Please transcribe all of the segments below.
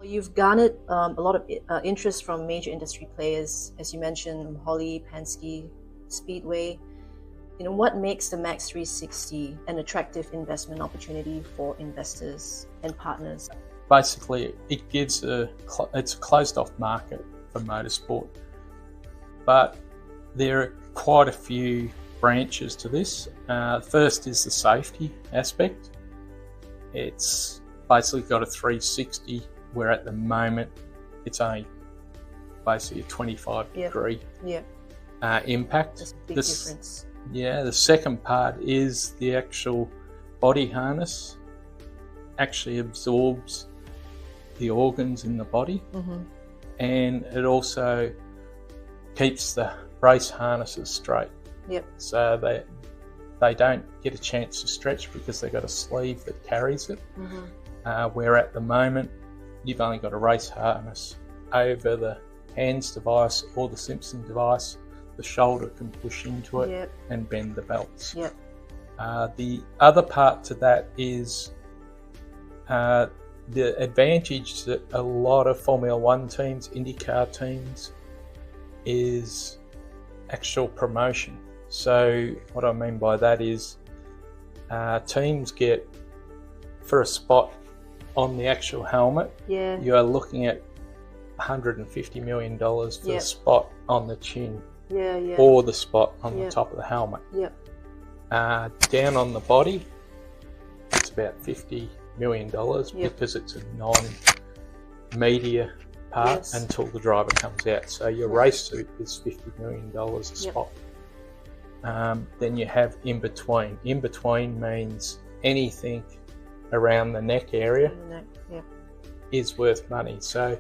You've garnered a lot of interest from major industry players, as you mentioned, Holly, Penske, Speedway. What makes the Mackz 360 an attractive investment opportunity for investors and partners? Basically, it gives it's a closed-off market for motorsport, but there are quite a few branches to this. First is the safety aspect. It's basically got a 360, where at the moment it's only basically a 25-degree impact. That's a big difference. Yeah, the second part is the actual body harness actually absorbs the organs in the body, and it also keeps the brace harnesses straight. Yep. So they don't get a chance to stretch because they've got a sleeve that carries it. Where at the moment you've only got a race harness over the hands device or the Simpson device. The shoulder can push into it and bend the belts. Yep. The other part to that is the advantage that a lot of Formula One teams, IndyCar teams, is actual promotion. So what I mean by that is teams get, for a spot on the actual helmet, you are looking at $150 million for the spot on the chin. Or the spot on the top of the helmet. Down on the body, it's about $50 million because it's a non-media part until the driver comes out. So your race suit is $50 million a spot. Then you have in between. In between means anything around the neck area is worth money. So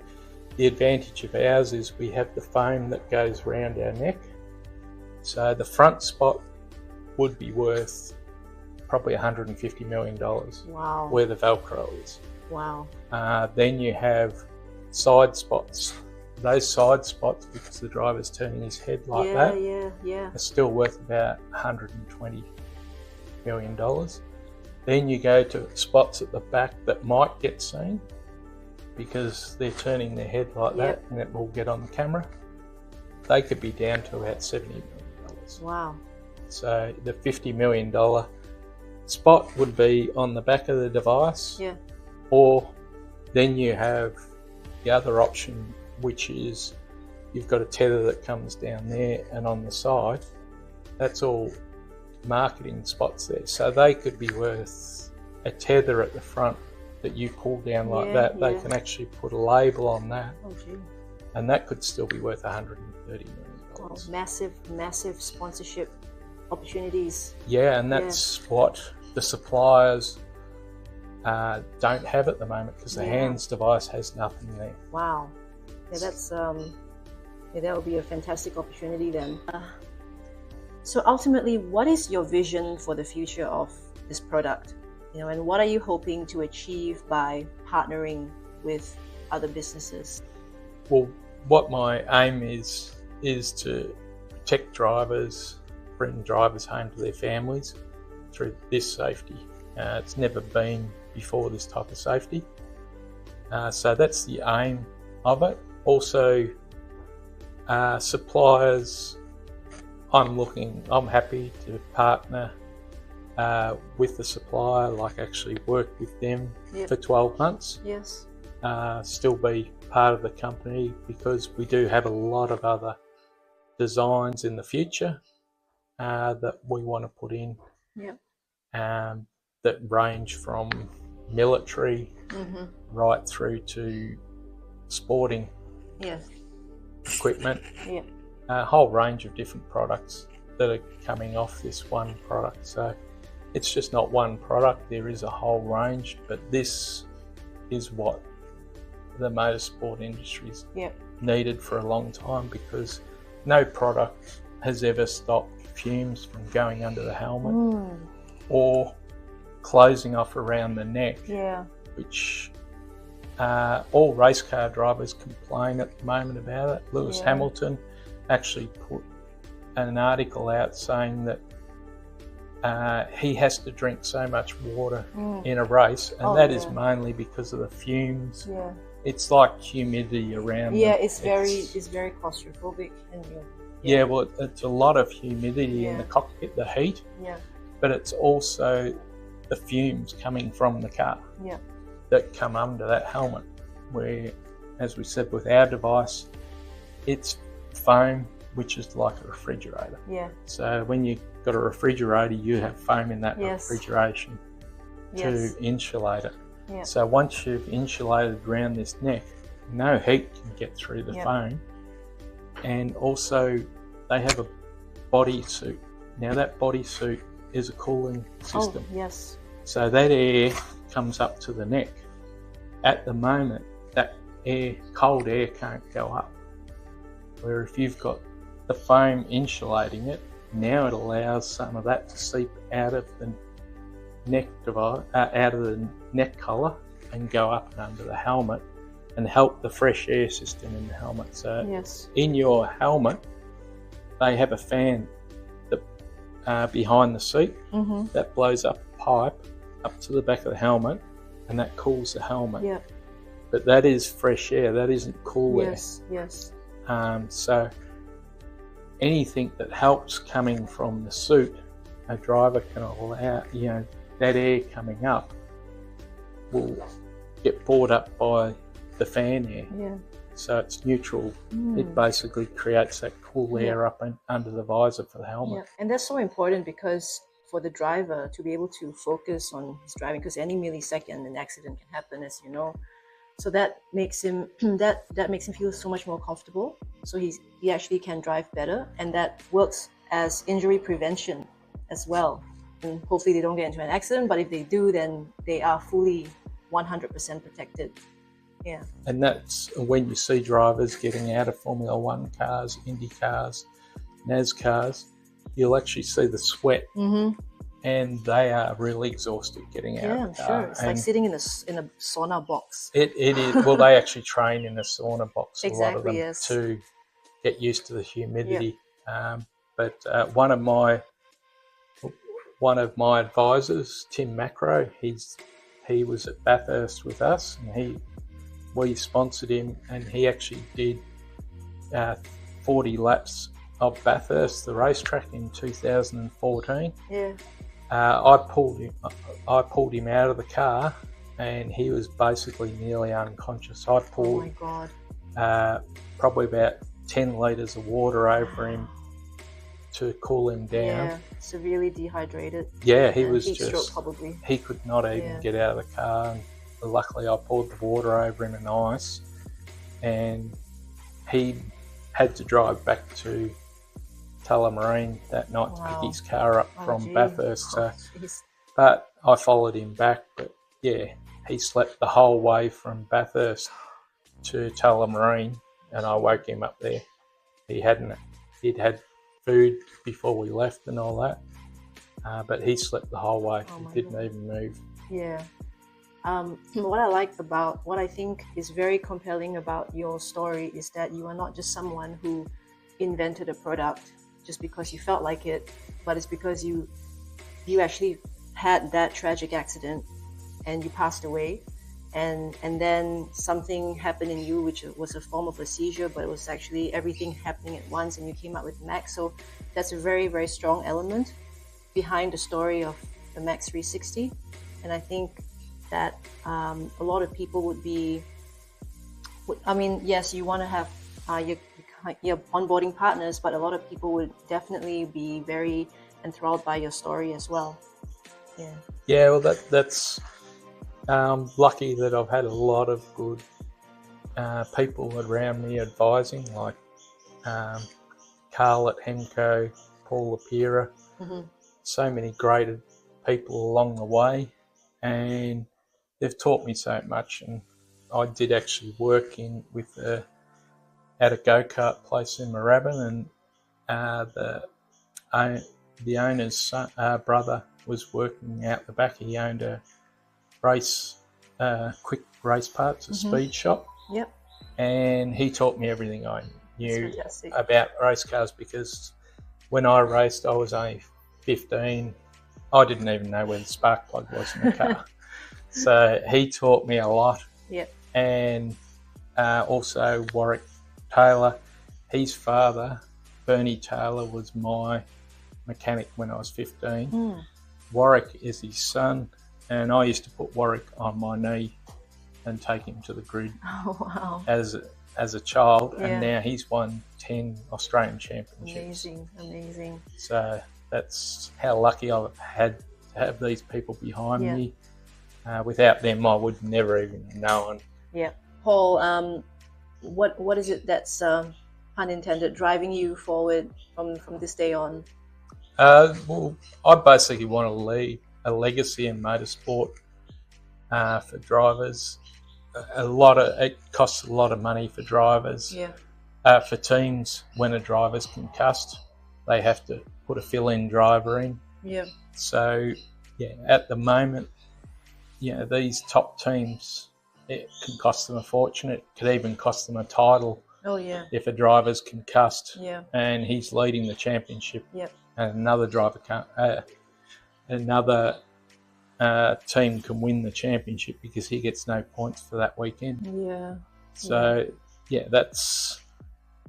the advantage of ours is we have the foam that goes around our neck. So the front spot would be worth probably $150 million. Wow. Where the Velcro is. Wow. Then you have side spots. Those side spots, because the driver's turning his head like that, are still worth about $120 million. Then you go to spots at the back that might get seen, because they're turning their head like that and it will get on the camera. They could be down to about $70 million. Wow. So the $50 million spot would be on the back of the device. Or then you have the other option, which is you've got a tether that comes down there and on the side. That's all marketing spots there. So they could be worth a tether at the front that you pull down like that. They can actually put a label on that, and that could still be worth $130 million. Oh, massive sponsorship opportunities. And that's what the suppliers don't have at the moment, because the hands device has nothing there. Wow. That's that would be a fantastic opportunity then. So ultimately, what is your vision for the future of this product? And what are you hoping to achieve by partnering with other businesses? Well, what my aim is to protect drivers, bring drivers home to their families through this safety. It's never been before this type of safety. So that's the aim of it. Also, suppliers, I'm happy to partner with the supplier, like actually work with them for 12 months. Still be part of the company, because we do have a lot of other designs in the future that we want to put in that range from military right through to sporting equipment. A whole range of different products that are coming off this one product. So it's just not one product, there is a whole range, but this is what the motorsport industry's needed for a long time, because no product has ever stopped fumes from going under the helmet or closing off around the neck, which all race car drivers complain at the moment about it. Lewis Hamilton actually put an article out saying that he has to drink so much water in a race, and that is mainly because of the fumes it's like humidity around Yeah, them. it's very claustrophobic, and yeah, well, it's a lot of humidity in Yeah. the cockpit, the heat, yeah, but it's also the fumes coming from the car yeah, that come under that helmet, where, as we said with our device, it's foam, which is like a refrigerator. yeah, So when you've got a refrigerator, you have foam in that Yes. refrigeration yes, to insulate it. Yeah. So once you've insulated around this neck, no heat can get through the Yeah. foam. And also they have a bodysuit. Now that bodysuit is a cooling system. Oh, yes. So that air comes up to the neck. At the moment, that cold air can't go up. Where if you've got the foam insulating it, now it allows some of that to seep out of the neck out of the neck collar and go up and under the helmet and help the fresh air system in the helmet. So Yes. in your helmet, they have a fan that behind the seat Mm-hmm. that blows up a pipe up to the back of the helmet, and that cools the helmet. Yeah. But that is fresh air, that isn't cool Yes. Yes. air. So anything that helps coming from the suit, a driver can allow, that air coming up will get brought up by the fan air. Yeah. So it's neutral. Mm. It basically creates that cool air up and under the visor for the helmet. Yeah, and that's so important because for the driver to be able to focus on his driving, because any millisecond an accident can happen, as you know. So that makes him that makes him feel so much more comfortable. So he actually can drive better, and that works as injury prevention as well. And hopefully they don't get into an accident, but if they do, then they are fully 100% protected. Yeah. And that's when you see drivers getting out of Formula One cars, Indy cars, NAS cars, you'll actually see the sweat, Mm-hmm. and they are really exhausted getting out Yeah, of I'm the car. sure. It's like sitting in a sauna box. It is. Well, they actually train in a sauna box, a lot of Exactly, them, yes. to get used to the humidity. But one of my advisors, Tim Macro, he was at Bathurst with us, and we sponsored him, and he actually did 40 laps of Bathurst, the racetrack, in 2014. Yeah. I pulled him out of the car, and he was basically nearly unconscious. I Oh poured my God. probably about 10 litres of water over him to cool him down. Yeah. Severely dehydrated. Yeah, he And was heat just, stroke probably. he could not even Yeah. get out of the car. And luckily, I poured the water over him and ice, and he had to drive back to Tullamarine that night to Wow. pick his car up Oh, from gee. Bathurst. So, Jeez. but I followed him back. But yeah, he slept the whole way from Bathurst to Tullamarine, and I woke him up there. He'd had food before we left and all that, but he slept the whole way. Oh He my didn't God. even move. Yeah. What I think is very compelling about your story is that you are not just someone who invented a product just because you felt like it, but it's because you actually had that tragic accident and you passed away, and then something happened in you which was a form of a seizure, but it was actually everything happening at once, and you came up with Mackz. So that's a very, very strong element behind the story of the Mackz 360, and I think that a lot of people yes, you want to have your onboarding partners, but a lot of people would definitely be very enthralled by your story as well. Yeah. Yeah, well, that's lucky that I've had a lot of good people around me advising, like Carl at Hemco, Paul Lapira, Mm-hmm. so many great people along the way, and they've taught me so much. And I did actually work at a go-kart place in Moorabbin, and the owner's brother was working out the back. He owned a quick race parts, a speed shop. Yep. And he taught me everything I knew That's fantastic. about race cars, because when I raced, I was only 15. I didn't even know where the spark plug was in the car. So he taught me a lot. Yep. And Also Warwick Taylor, his father, Bernie Taylor, was my mechanic when I was 15. Warwick is his son, and I used to put Warwick on my knee and take him to the grid as a child, and now he's won 10 Australian championships. Amazing. So that's how lucky I've had to have these people behind me. Without them, I would never even known. Yeah. Paul, what is it that's, pun intended, driving you forward from this day on? Well, I basically want to leave a legacy in motorsport for drivers. It costs a lot of money for drivers. For teams, when a driver's concussed, they have to put a fill-in driver in. So, at the moment, these top teams, it can cost them a fortune. It could even cost them a title. If a driver's concussed and he's leading the championship, and another driver can't, another team can win the championship because he gets no points for that weekend. So that's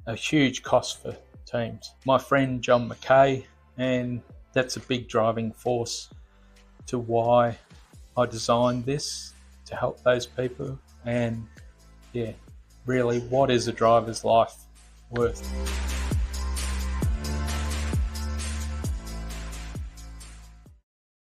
a huge cost for teams. My friend John McKay, and that's a big driving force to why I designed this, to help those people. And really, what is a driver's life worth?